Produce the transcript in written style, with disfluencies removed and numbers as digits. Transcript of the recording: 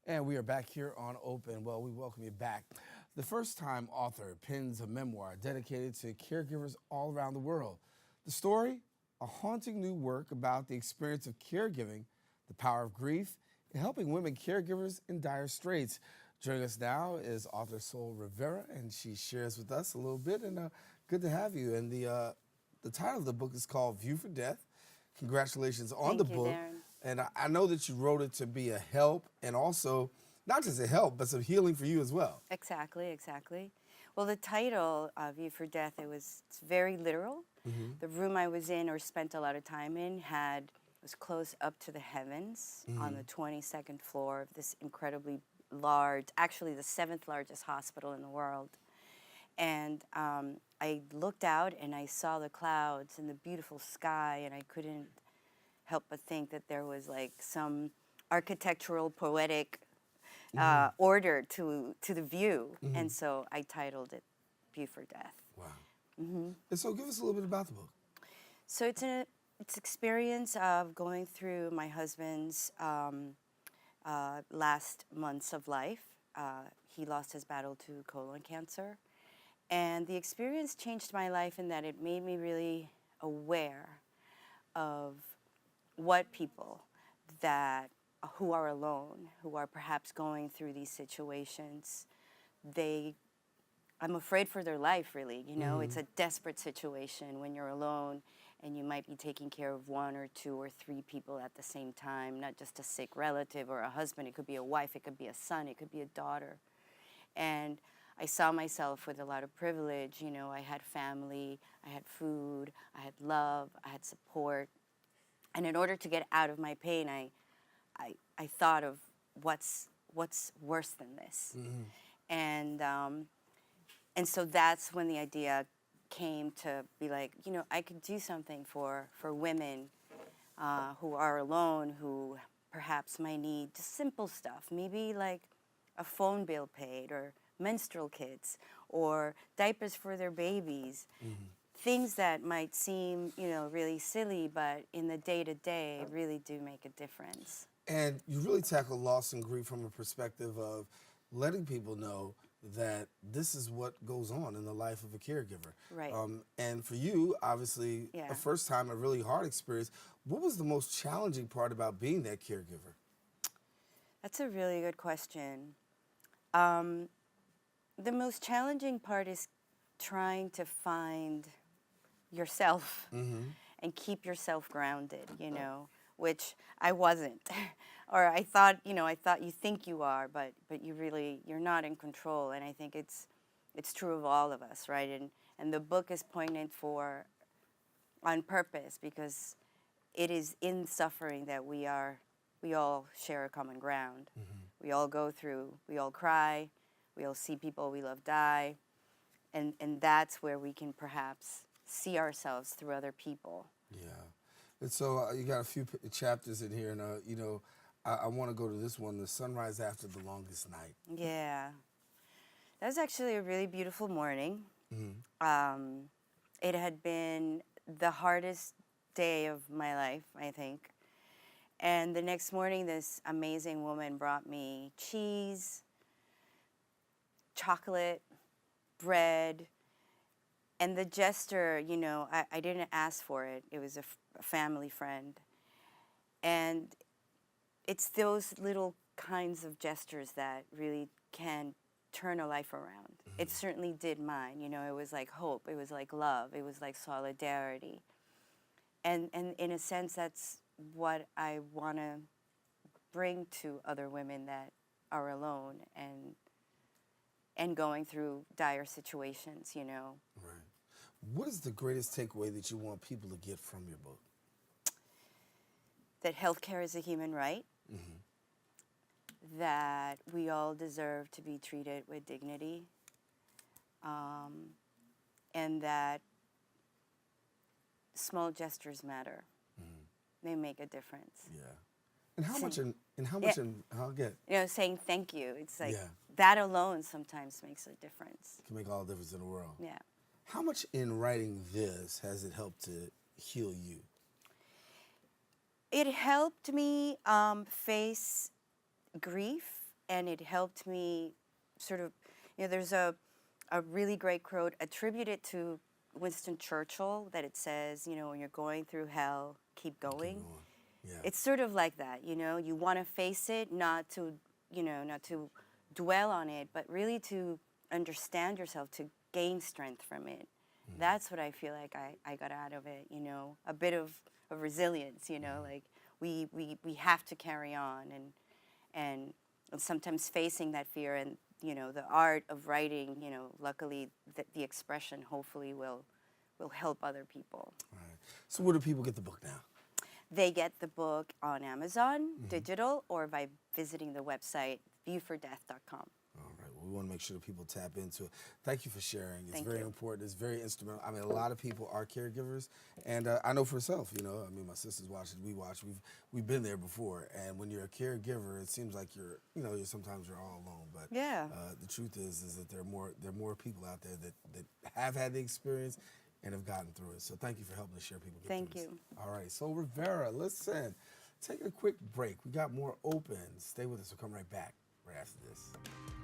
And we are back here on Open. Well, we welcome you back. The first-time author pens a memoir dedicated to caregivers all around the world. The story, a haunting new work about the experience of caregiving, the power of grief, and helping women caregivers in dire straits. Joining us now is author Sol Rivera, and she shares with us a little bit, and good to have you. And the title of the book is called View for Death. Congratulations on the book. Daren. And I know that you wrote it to be a help, and also not just a help, but some healing for you as well. Exactly. Well, the title, View for Death, it's very literal. The room I was in or spent a lot of time in was close up to the heavens on the 22nd floor of this incredibly large, actually the 7th largest hospital in the world. And I looked out and I saw the clouds and the beautiful sky, and I couldn't help but think that there was like some architectural, poetic order to the view. And so I titled it View for Death. Wow. And so give us a little bit about the book. So it's experience of going through my husband's last months of life. He lost his battle to colon cancer. And the experience changed my life in that it made me really aware of what people who are alone, who are perhaps going through these situations, I'm afraid for their life, really. You know, it's a desperate situation when you're alone and you might be taking care of 1 or 2 or 3 people at the same time, not just a sick relative or a husband. It could be a wife, it could be a son, it could be a daughter. And I saw myself with a lot of privilege. You know, I had family, I had food, I had love, I had support. And in order to get out of my pain, I thought of what's worse than this. And so that's when the idea came to be like, you know, I could do something for women who are alone, who perhaps might need just simple stuff, maybe like a phone bill paid or menstrual kits or diapers for their babies. Things that might seem, you know, really silly, but in the day-to-day really do make a difference. And you really tackle loss and grief from a perspective of letting people know that this is what goes on in the life of a caregiver. Right. And for you, obviously, a first time, a really hard experience. What was the most challenging part about being that caregiver? That's a really good question. The most challenging part is trying to find yourself and keep yourself grounded, you know, which I wasn't. Or I thought you think you are, but you're not in control. And I think it's true of all of us, right? And the book is poignant on purpose, because it is in suffering that we all share a common ground. We all go through, we all cry, we all see people we love die, and that's where we can perhaps see ourselves through other people. Yeah. And so you got a few chapters in here, and you know, I want to go to this one, The Sunrise After the Longest Night. Yeah. That was actually a really beautiful morning. It had been the hardest day of my life, I think. And the next morning, this amazing woman brought me cheese, chocolate, bread, and the gesture, you know, I didn't ask for it. It was a family friend. And it's those little kinds of gestures that really can turn a life around. It certainly did mine. You know, it was like hope. It was like love. It was like solidarity. And in a sense, that's what I want to bring to other women that are alone and going through dire situations, you know. Right. What is the greatest takeaway that you want people to get from your book? That healthcare is a human right. That we all deserve to be treated with dignity. And that small gestures matter. They make a difference. Yeah. And how much I'll get. You know, saying thank you. It's like that alone sometimes makes a difference. It can make all the difference in the world. Yeah. How much in writing this has it helped to heal you? It helped me face grief and it helped me sort of, there's a really great quote attributed to Winston Churchill that it says, when you're going through hell, keep going. Keep going. Yeah. It's sort of like that, you want to face it, not to dwell on it, but really to understand yourself, to gain strength from it. That's what I feel like I got out of it, a bit of resilience, like we have to carry on, and sometimes facing that fear, and the art of writing, luckily the expression hopefully will help other people. Right. So where do people get the book now? They get the book on Amazon, digital, or by visiting the website viewfordeath.com. All right. Well, we want to make sure that people tap into it. Thank you for sharing. It's Thank very you. important. It's very instrumental. I mean, a lot of people are caregivers, and I know for myself. I mean, my sisters watch it. We watch. We've been there before. And when you're a caregiver, it seems like you're sometimes you're all alone. But Yeah. The truth is that there are more people out there that have had the experience and have gotten through it. So thank you for helping to share people get Thank through you. this. All right. So Rivera, listen, take a quick break. We got more open. Stay with us. We'll come right back right after this.